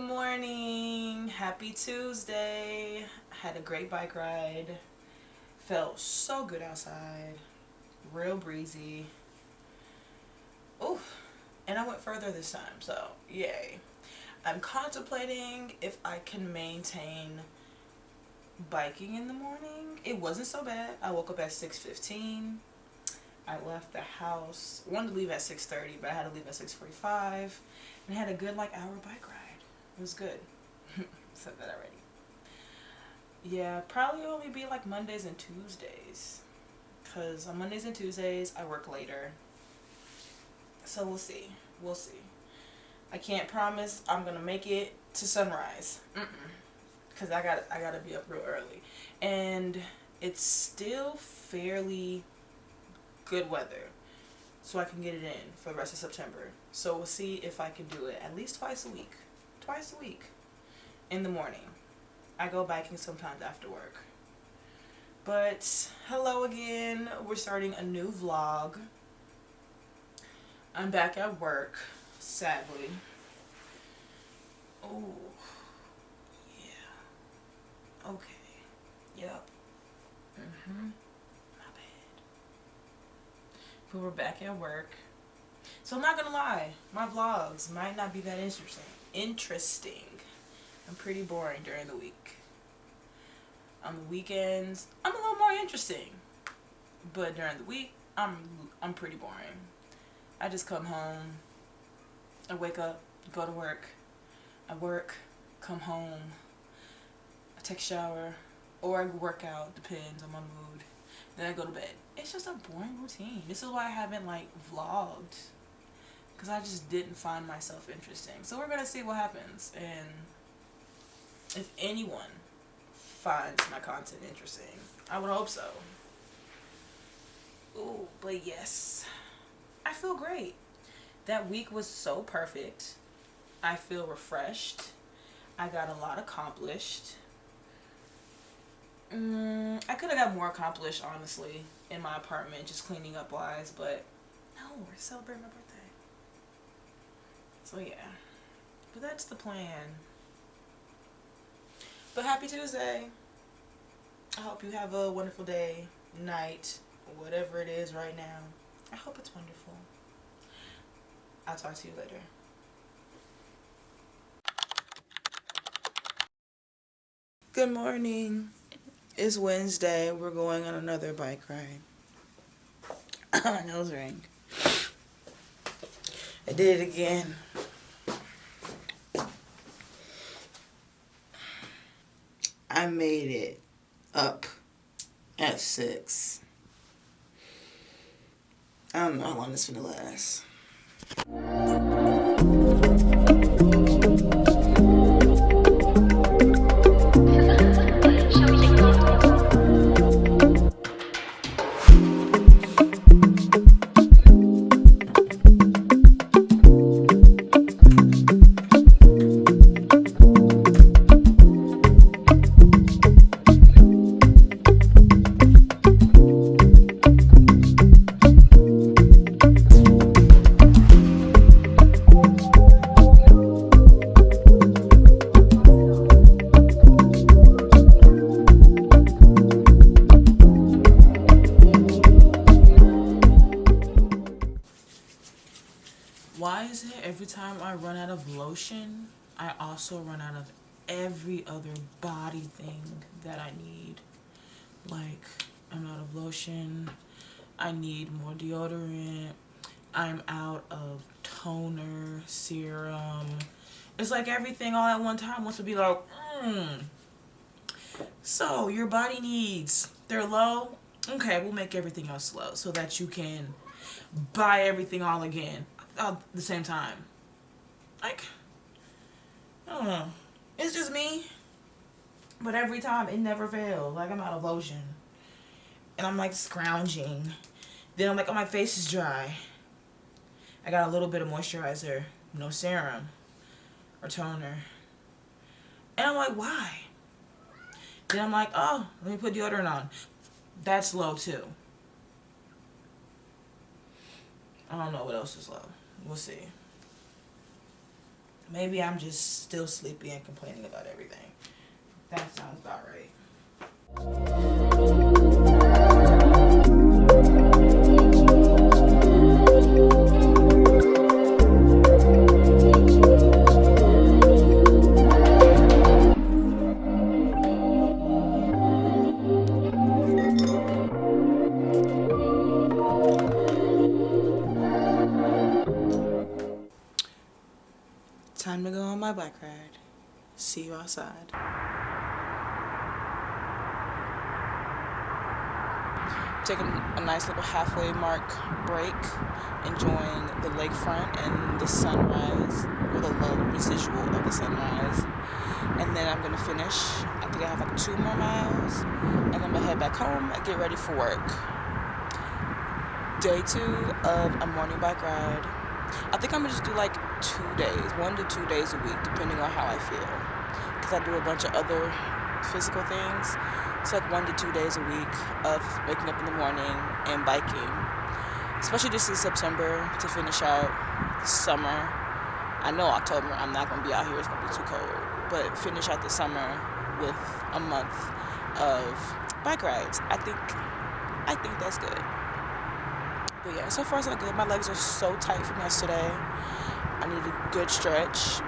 morning. Happy Tuesday. Had a great bike ride. Felt so good outside. Real breezy. Ooh. And I went further this time, so yay. I'm contemplating if I can maintain biking in the morning. It wasn't so bad. I woke up at 6:15. I left the house. Wanted to leave at 6:30, but I had to leave at 6:45, and had a good hour bike ride. It was good. Said that already. Yeah, probably only be Mondays and Tuesdays, cause on Mondays and Tuesdays I work later. So we'll see. We'll see. I can't promise I'm gonna make it to sunrise. Cause I gotta be up real early, and it's still fairly good weather, so I can get it in for the rest of September. So we'll see if I can do it at least twice a week in the morning. I go biking sometimes after work. But hello again. We're starting a new vlog. I'm back at work, sadly. Oh, yeah. Okay. Yep. My bad. But we're back at work. So I'm not gonna lie, my vlogs might not be that interesting. I'm pretty boring during the week. On the weekends, I'm a little more interesting. But during the week, I'm pretty boring. I just come home, I wake up, go to work, I work, come home, I take a shower, or I work out, depends on my mood. Then I go to bed. It's just a boring routine. This is why I haven't vlogged, because I just didn't find myself interesting. So we're gonna see what happens, and if anyone finds my content interesting, I would hope so. Ooh, but yes, I feel great. That week was so perfect. I feel refreshed. I got a lot accomplished. I could have got more accomplished, honestly, in my apartment, just cleaning up wise, but no, we're celebrating my birthday. So yeah, but that's the plan. But happy Tuesday. I hope you have a wonderful day, night, whatever it is right now. I hope it's wonderful. I'll talk to you later. Good morning. It's Wednesday. We're going on another bike ride. My nose ring. I did it again. I made it up at 6. I don't know how long this is gonna last. Why is it every time I run out of lotion, I also run out of every other body thing that I need? I'm out of lotion, I need more deodorant, I'm out of toner, serum. It's like everything all at one time wants to be like, So, your body needs, they're low? Okay, we'll make everything else low so that you can buy everything all again at the same time. I don't know. It's just me. But every time, it never fails. I'm out of lotion. And I'm scrounging. Then I'm oh, my face is dry. I got a little bit of moisturizer. No serum. Or toner. And I'm why? Then I'm oh, let me put deodorant on. That's low too. I don't know what else is low. We'll see. Maybe I'm just still sleepy and complaining about everything. That sounds about right. Time to go on my bike ride. See you outside. Taking a nice little halfway mark break, enjoying the lakefront and the sunrise, or the low residual of the sunrise. And then I'm gonna finish. I think I have like 2 more miles, and I'm gonna head back home and get ready for work. Day 2 of a morning bike ride. I think I'm gonna just do like 2 days, 1 to 2 days a week, depending on how I feel. Because I do a bunch of other physical things. It's like 1 to 2 days a week of waking up in the morning and biking. Especially this is September to finish out the summer. I know October I'm not gonna be out here, it's gonna be too cold. But finish out the summer with a month of bike rides. I think that's good. But yeah, so far so good. My legs are so tight from yesterday. I need a good stretch.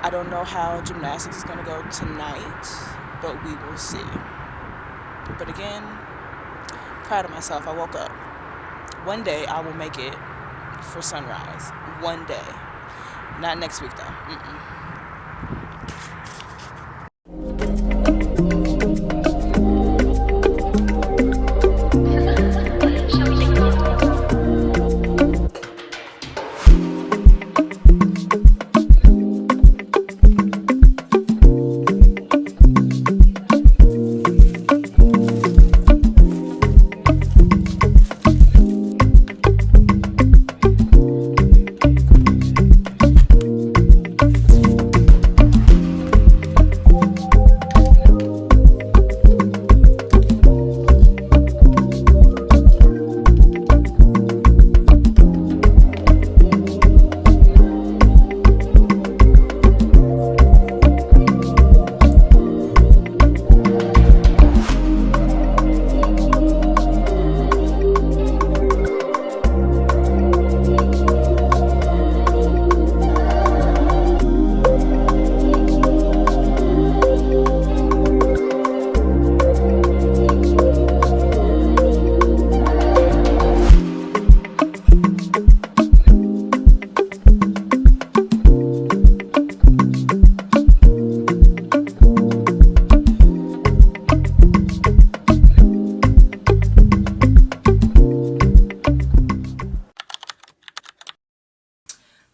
I don't know how gymnastics is gonna go tonight, but we will see. But again, proud of myself. I woke up. One day I will make it for sunrise. One day. Not next week though.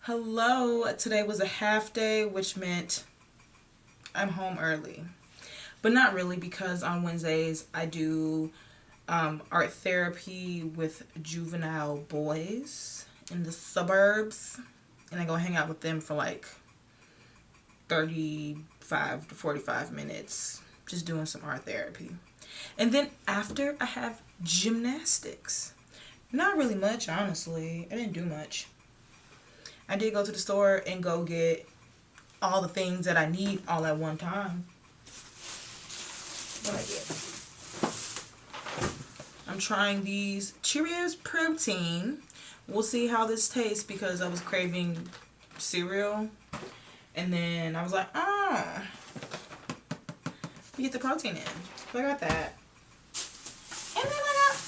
Hello, today was a half day, which meant I'm home early. But not really, because on Wednesdays I do art therapy with juvenile boys in the suburbs. And I go hang out with them for like 35 to 45 minutes, just doing some art therapy. And then after, I have gymnastics. Not really much, honestly. I didn't do much. I did go to the store and go get all the things that I need all at one time. What I get? I'm trying these Cheerios protein. We'll see how this tastes, because I was craving cereal. And then I was like, get the protein in. So I got that. And then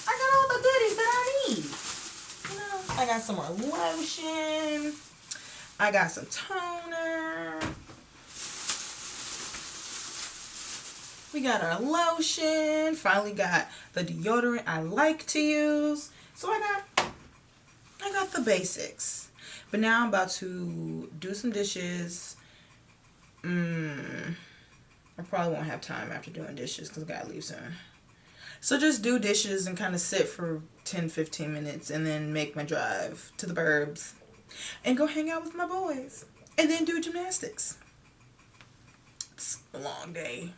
I got all the goodies that I need. You know, I got some more lotion. I got some toner. We got our lotion. Finally got the deodorant I like to use. So I got the basics. But now I'm about to do some dishes. I probably won't have time after doing dishes because I gotta leave soon. So just do dishes and kind of sit for 10-15 minutes and then make my drive to the burbs and go hang out with my boys and then do gymnastics. It's a long day.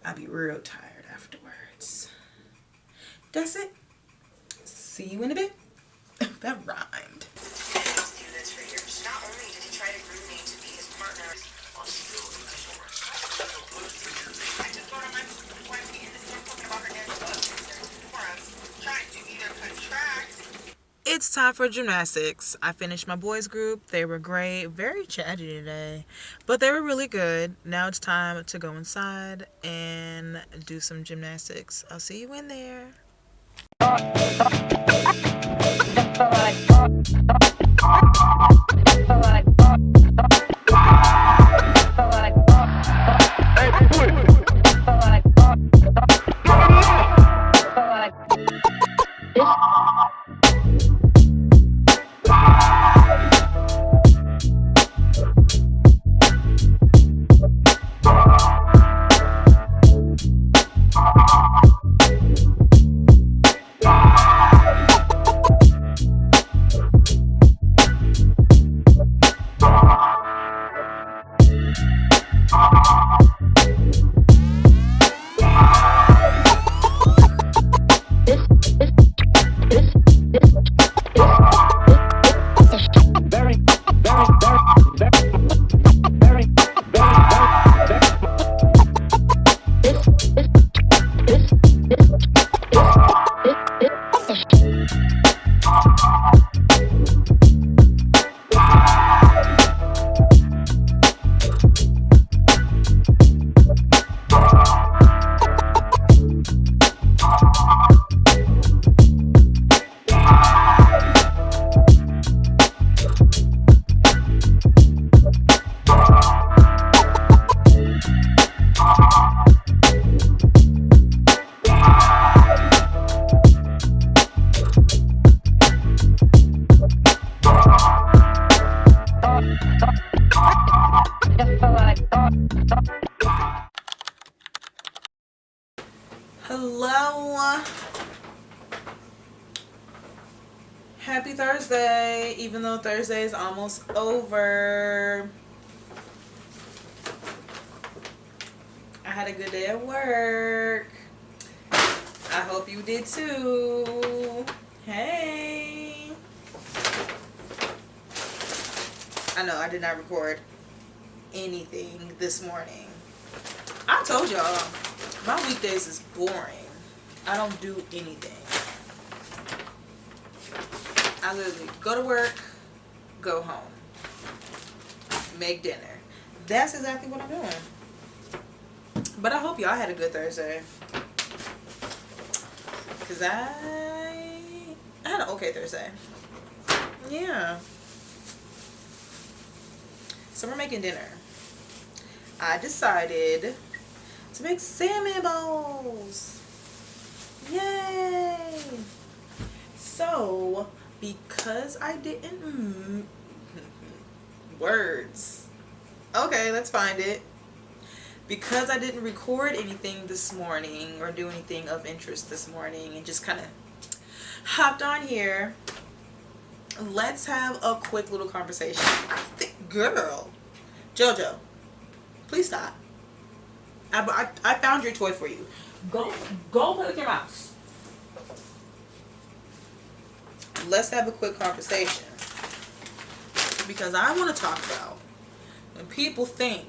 I'll be real tired afterwards. That's it. See you in a bit. That rhymed. Not only did he try to groom me to it's time for gymnastics. I finished my boys group. They were great, very chatty today, but they were really good. Now it's time to go inside and do some gymnastics. I'll see you in there. Hello. Happy Thursday, even though Thursday is almost over. I had a good day at work. I hope you did too. Hey. I know I did not record anything this morning. I told y'all, my weekdays is boring. I don't do anything. I literally go to work, go home, make dinner. That's exactly what I'm doing. But I hope y'all had a good Thursday. Because I had an okay Thursday. Yeah. So we're making dinner. I decided to make salmon bowls. Yay! So, because I didn't words. Okay, let's find it. Because I didn't record anything this morning or do anything of interest this morning and just kind of hopped on here, let's have a quick little conversation. Girl, JoJo, please stop. I found your toy for you. Go play with your mouse. Let's have a quick conversation. Because I want to talk about when people think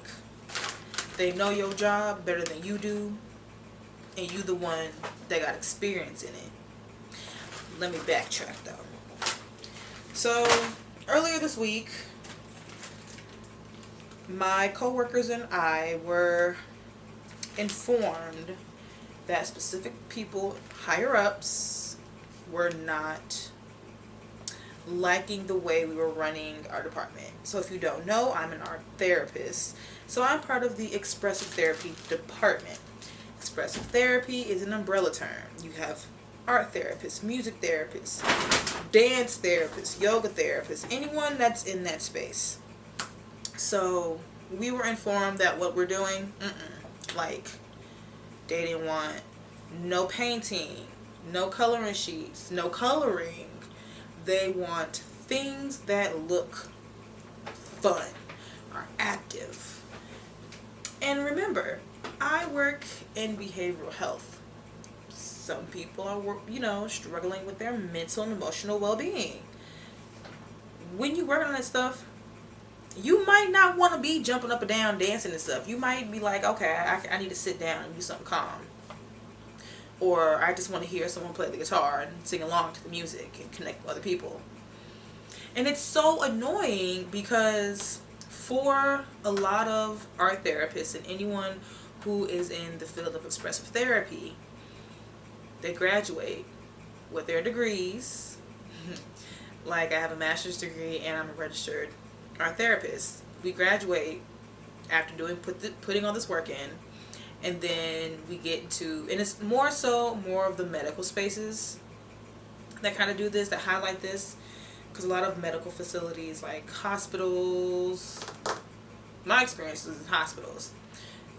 they know your job better than you do, and you the one that got experience in it. Let me backtrack though. So earlier this week, my coworkers and I were informed that specific people, higher ups, were not liking the way we were running our department. So if you don't know, I'm an art therapist. So I'm part of the expressive therapy department. Expressive therapy is an umbrella term. You have art therapists, music therapists, dance therapists, yoga therapists, anyone that's in that space. So we were informed that what we're doing, like they didn't want no painting, no coloring sheets, no coloring. They want things that look fun, are active. And remember, I work in behavioral health. Some people are, struggling with their mental and emotional well-being. When you work on that stuff, you might not want to be jumping up and down, dancing and stuff. You might be like, okay, I need to sit down and do something calm. or I just want to hear someone play the guitar and sing along to the music and connect with other people. And it's so annoying because for a lot of art therapists and anyone who is in the field of expressive therapy, they graduate with their degrees. Like I have a master's degree and I'm a registered art therapist. We graduate after putting all this work in, and then we get into, and it's more of the medical spaces that kind of do this, that highlight this, because a lot of medical facilities like hospitals, my experiences in hospitals,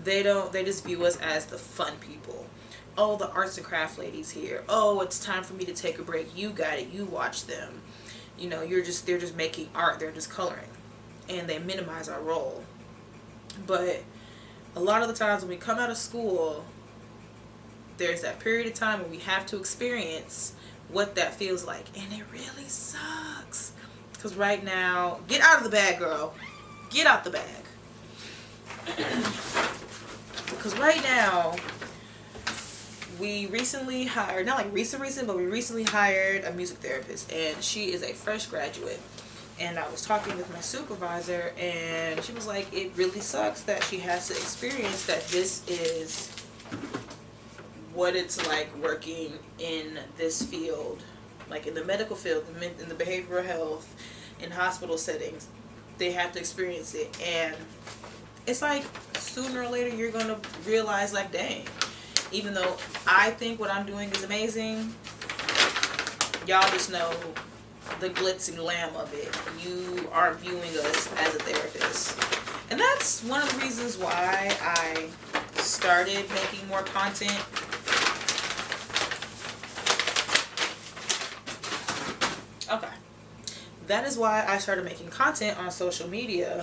they just view us as the fun people. Oh, the arts and craft ladies here. Oh, it's time for me to take a break. You got it. You watch them. You know, they're just making art. They're just coloring. And they minimize our role. But a lot of the times when we come out of school, there's that period of time when we have to experience what that feels like. And it really sucks. Because right now, get out of the bag, girl. Get out the bag. Because right now, we recently hired, not like recent, but we recently hired a music therapist, and she is a fresh graduate. And I was talking with my supervisor, and she was like, it really sucks that she has to experience that this is what it's like working in this field, like in the medical field, in the behavioral health, in hospital settings. They have to experience it, and it's like sooner or later you're gonna realize, like, dang, even though I think what I'm doing is amazing, y'all just know the glitz and glam of it. You aren't viewing us as a therapist. And that's one of the reasons why I started making more content. Okay. That is why I started making content on social media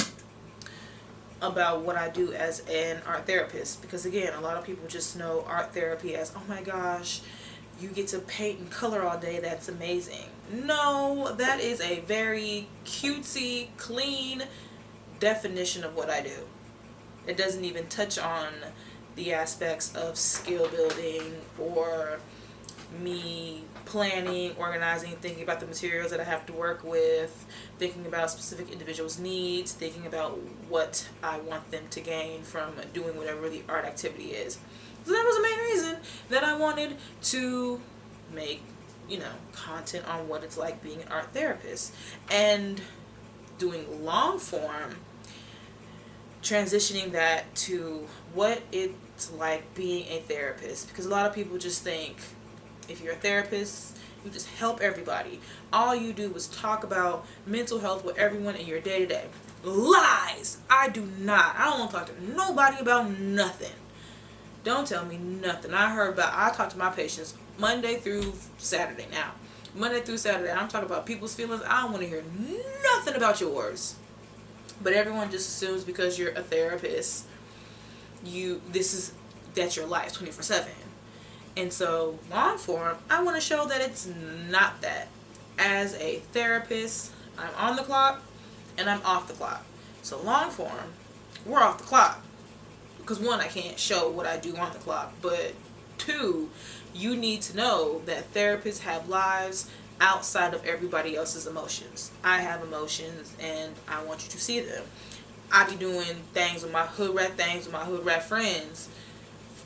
about what I do as an art therapist. Because again, a lot of people just know art therapy as, oh my gosh, you get to paint and color all day, that's amazing. No, that is a very cutesy, clean definition of what I do. It doesn't even touch on the aspects of skill building or me planning, organizing, thinking about the materials that I have to work with, thinking about specific individuals' needs, thinking about what I want them to gain from doing whatever the art activity is. So that was the main reason that I wanted to make, content on what it's like being an art therapist. And doing long form, transitioning that to what it's like being a therapist. Because a lot of people just think, if you're a therapist, you just help everybody. All you do is talk about mental health with everyone in your day-to-day. Lies! I do not. I don't want to talk to nobody about nothing. Don't tell me nothing. I talk to my patients Monday through Saturday now. Monday through Saturday, I'm talking about people's feelings. I don't want to hear nothing about yours. But everyone just assumes because you're a therapist, that's your life 24/7. And so, long form, I want to show that it's not that. As a therapist, I'm on the clock and I'm off the clock. So long form, we're off the clock. Because one, I can't show what I do on the clock. But two, you need to know that therapists have lives outside of everybody else's emotions. I have emotions and I want you to see them. I be doing things with my hood rat friends,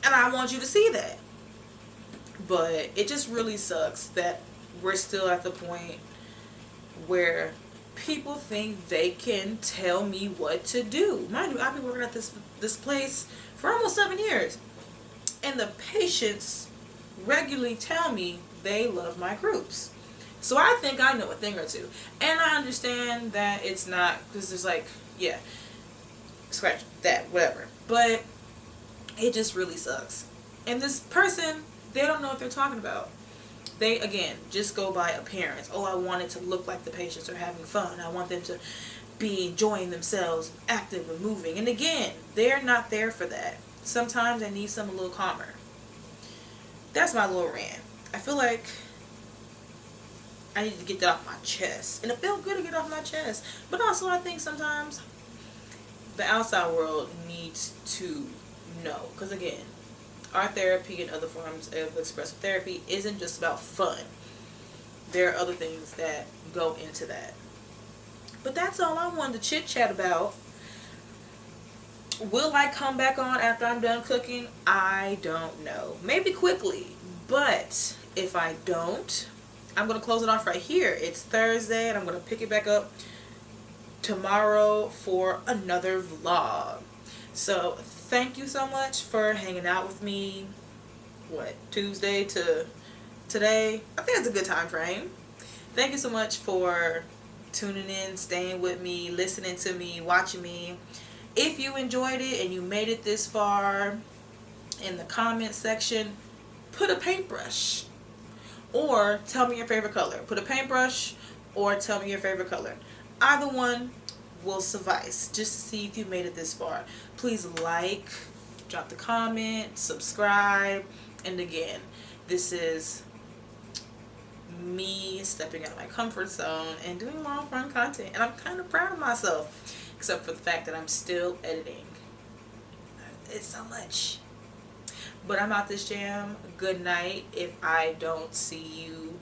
and I want you to see that. But it just really sucks that we're still at the point where people think they can tell me what to do. Mind you, I've been working at this place for almost 7 years. And the patients regularly tell me they love my groups. So I think I know a thing or two. And I understand that it's not, because there's like, yeah, scratch that, whatever. But it just really sucks. And this person, they don't know what they're talking about. They, again, just go by appearance. Oh, I want it to look like the patients are having fun. I want them to be enjoying themselves, active and moving. And again, they're not there for that. Sometimes I need something a little calmer. That's my little rant. I feel like I need to get that off my chest. And it felt good to get off my chest. But also I think sometimes the outside world needs to know. Because again, art therapy and other forms of expressive therapy isn't just about fun. There are other things that go into that. But that's all I wanted to chit chat about. Will I come back on after I'm done cooking? I don't know. Maybe quickly. But if I don't, I'm going to close it off right here. It's Thursday and I'm going to pick it back up tomorrow for another vlog. So thank you so much for hanging out with me. Tuesday to today? I think that's a good time frame. Thank you so much for tuning in, staying with me, listening to me, watching me. If you enjoyed it and you made it this far, in the comment section, put a paintbrush or tell me your favorite color. Put a paintbrush or tell me your favorite color. Either one will suffice just to see if you made it this far. Please like, drop the comment, subscribe, and again, this is me stepping out of my comfort zone and doing long form content, and I'm kind of proud of myself, except for the fact that I'm still editing. It's so much. But I'm out this jam. Good night if I don't see you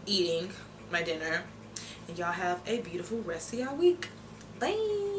eating my dinner. And y'all have a beautiful rest of y'all week. Bye.